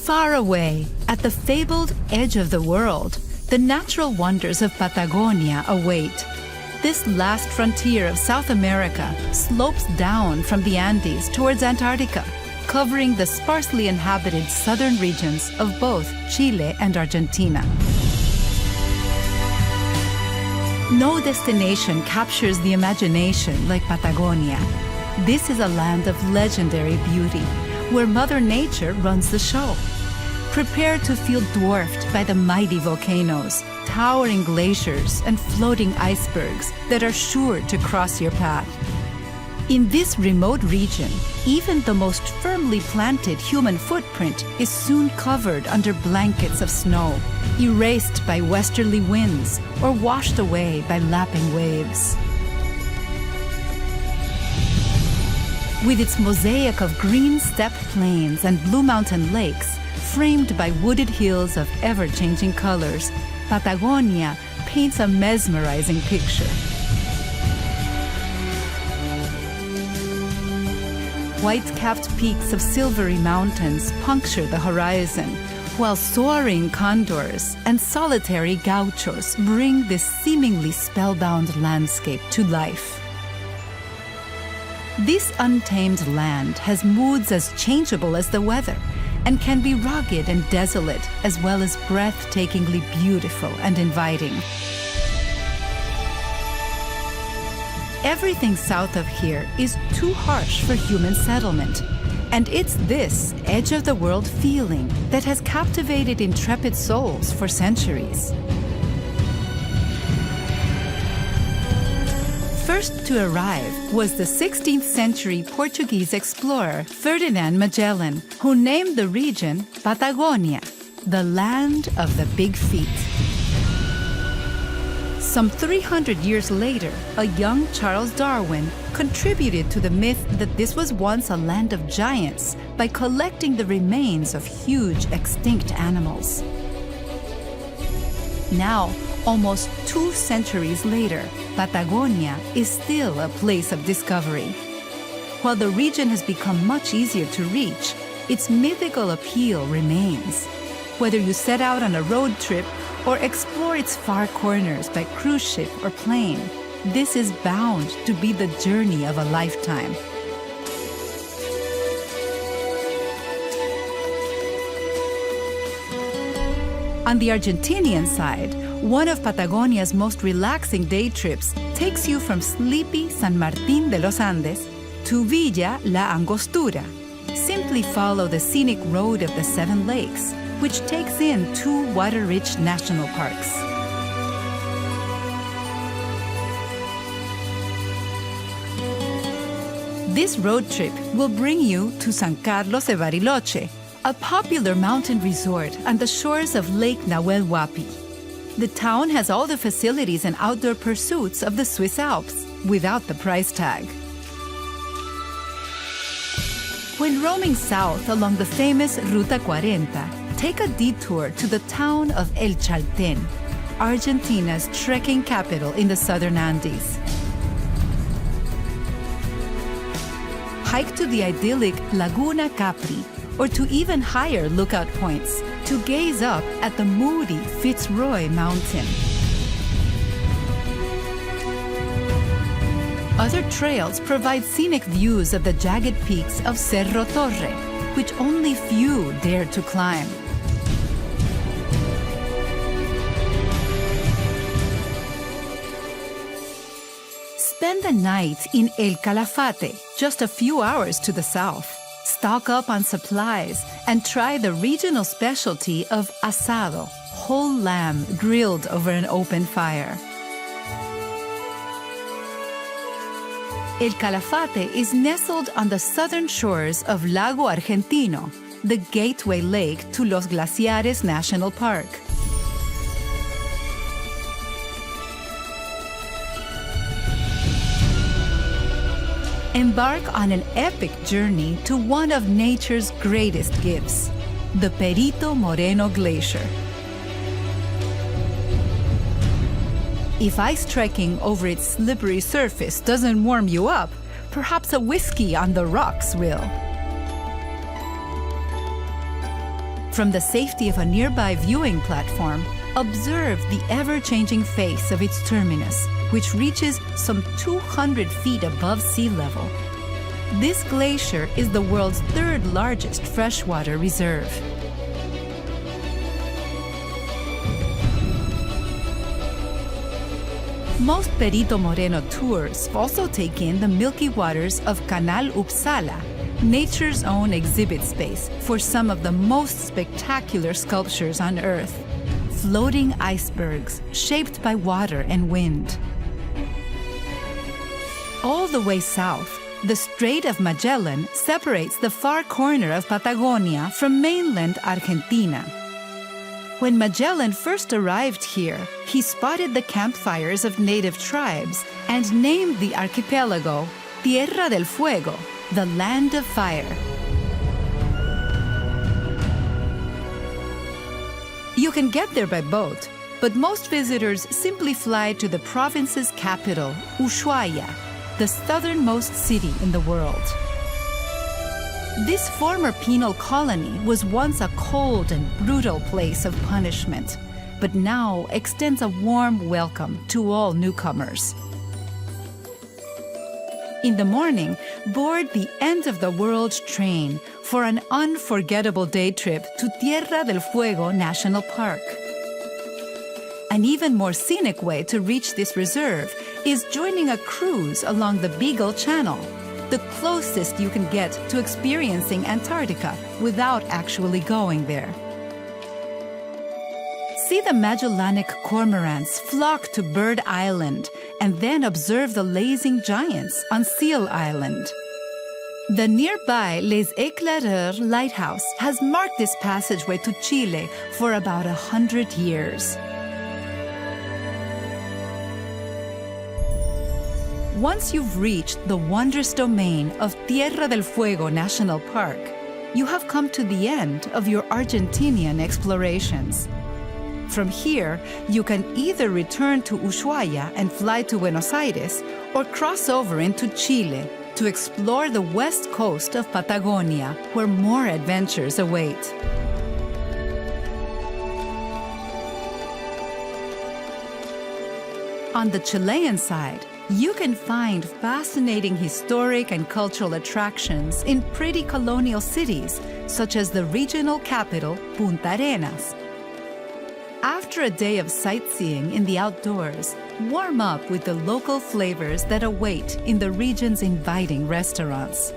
Far away, at the fabled edge of the world, the natural wonders of Patagonia await. This last frontier of South America slopes down from the Andes towards Antarctica, covering the sparsely inhabited southern regions of both Chile and Argentina. No destination captures the imagination like Patagonia. This is a land of legendary beauty, where Mother Nature runs the show. Prepare to feel dwarfed by the mighty volcanoes, towering glaciers, and floating icebergs that are sure to cross your path. In this remote region, even the most firmly planted human footprint is soon covered under blankets of snow, erased by westerly winds or washed away by lapping waves. With its mosaic of green steppe plains and blue mountain lakes, framed by wooded hills of ever-changing colors, Patagonia paints a mesmerizing picture. White-capped peaks of silvery mountains puncture the horizon, while soaring condors and solitary gauchos bring this seemingly spellbound landscape to life. This untamed land has moods as changeable as the weather, and can be rugged and desolate, as well as breathtakingly beautiful and inviting. Everything south of here is too harsh for human settlement, and it's this edge-of-the-world feeling that has captivated intrepid souls for centuries. First to arrive was the 16th century Portuguese explorer Ferdinand Magellan, who named the region Patagonia, the land of the big feet. Some 300 years later, a young Charles Darwin contributed to the myth that this was once a land of giants by collecting the remains of huge extinct animals. Now, almost 2 centuries later, Patagonia is still a place of discovery. While the region has become much easier to reach, its mythical appeal remains. Whether you set out on a road trip or explore its far corners by cruise ship or plane, this is bound to be the journey of a lifetime. On the Argentinian side, one of Patagonia's most relaxing day trips takes you from sleepy San Martín de los Andes to Villa La Angostura. Simply follow the scenic road of the Seven Lakes, which takes in 2 water-rich national parks. This road trip will bring you to San Carlos de Bariloche, a popular mountain resort on the shores of Lake Nahuel Huapi. The town has all the facilities and outdoor pursuits of the Swiss Alps, without the price tag. When roaming south along the famous Ruta 40, take a detour to the town of El Chaltén, Argentina's trekking capital in the southern Andes. Hike to the idyllic Laguna Capri, or to even higher lookout points to gaze up at the moody Fitzroy Mountain. Other trails provide scenic views of the jagged peaks of Cerro Torre, which only few dare to climb. Spend the night in El Calafate, just a few hours to the south. Stock up on supplies and try the regional specialty of asado, whole lamb grilled over an open fire. El Calafate is nestled on the southern shores of Lago Argentino, the gateway lake to Los Glaciares National Park. Embark on an epic journey to one of nature's greatest gifts, the Perito Moreno Glacier. If ice trekking over its slippery surface doesn't warm you up, perhaps a whiskey on the rocks will. From the safety of a nearby viewing platform, observe the ever-changing face of its terminus, which reaches some 200 feet above sea level. This glacier is the world's third largest freshwater reserve. Most Perito Moreno tours also take in the milky waters of Canal Uppsala, nature's own exhibit space for some of the most spectacular sculptures on Earth. Floating icebergs shaped by water and wind. All the way south, the Strait of Magellan separates the far corner of Patagonia from mainland Argentina. When Magellan first arrived here, he spotted the campfires of native tribes and named the archipelago Tierra del Fuego, the land of fire. You can get there by boat, but most visitors simply fly to the province's capital, Ushuaia, the southernmost city in the world. This former penal colony was once a cold and brutal place of punishment, but now extends a warm welcome to all newcomers. In the morning, board the end-of-the-world train for an unforgettable day trip to Tierra del Fuego National Park. An even more scenic way to reach this reserve is joining a cruise along the Beagle Channel, the closest you can get to experiencing Antarctica without actually going there. See the Magellanic cormorants flock to Bird Island and then observe the lazing giants on Seal Island. The nearby Les Éclaireurs lighthouse has marked this passageway to Chile for about 100 years. Once you've reached the wondrous domain of Tierra del Fuego National Park, you have come to the end of your Argentinian explorations. From here, you can either return to Ushuaia and fly to Buenos Aires, or cross over into Chile to explore the west coast of Patagonia, where more adventures await. On the Chilean side, you can find fascinating historic and cultural attractions in pretty colonial cities, such as the regional capital, Punta Arenas. After a day of sightseeing in the outdoors, warm up with the local flavors that await in the region's inviting restaurants.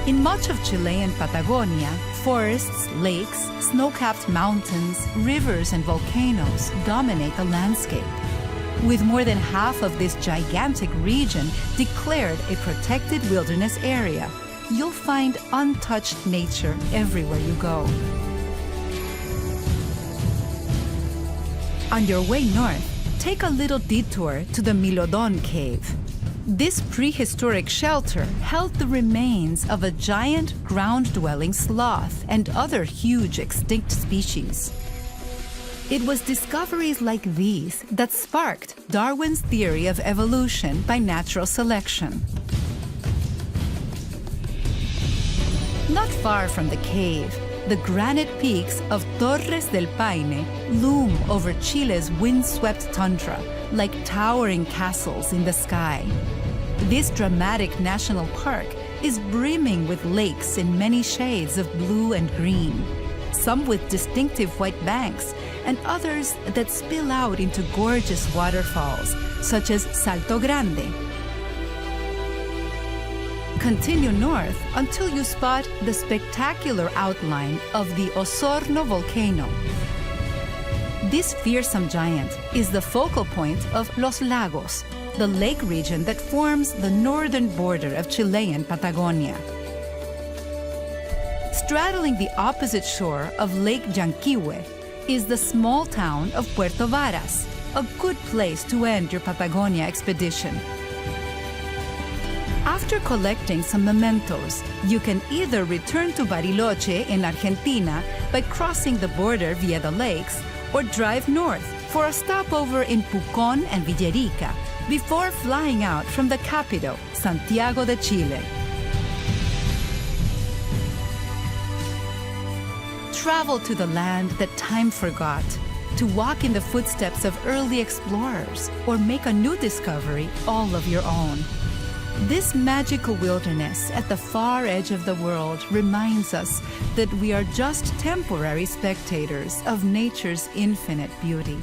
In much of Chilean Patagonia, forests, lakes, snow-capped mountains, rivers, and volcanoes dominate the landscape. With more than half of this gigantic region declared a protected wilderness area, you'll find untouched nature everywhere you go. On your way north, take a little detour to the Milodon Cave. This prehistoric shelter held the remains of a giant ground-dwelling sloth and other huge extinct species. It was discoveries like these that sparked Darwin's theory of evolution by natural selection. Not far from the cave, the granite peaks of Torres del Paine loom over Chile's windswept tundra like towering castles in the sky. This dramatic national park is brimming with lakes in many shades of blue and green, some with distinctive white banks and others that spill out into gorgeous waterfalls, such as Salto Grande. Continue north until you spot the spectacular outline of the Osorno volcano. This fearsome giant is the focal point of Los Lagos, the lake region that forms the northern border of Chilean Patagonia. Straddling the opposite shore of Lake Llanquihue is the small town of Puerto Varas, a good place to end your Patagonia expedition. After collecting some mementos, you can either return to Bariloche in Argentina by crossing the border via the lakes, or drive north for a stopover in Pucón and Villerica before flying out from the capital, Santiago de Chile. travel to the land that time forgot, to walk in the footsteps of early explorers, or make a new discovery all of your own. This magical wilderness at the far edge of the world reminds us that we are just temporary spectators of nature's infinite beauty.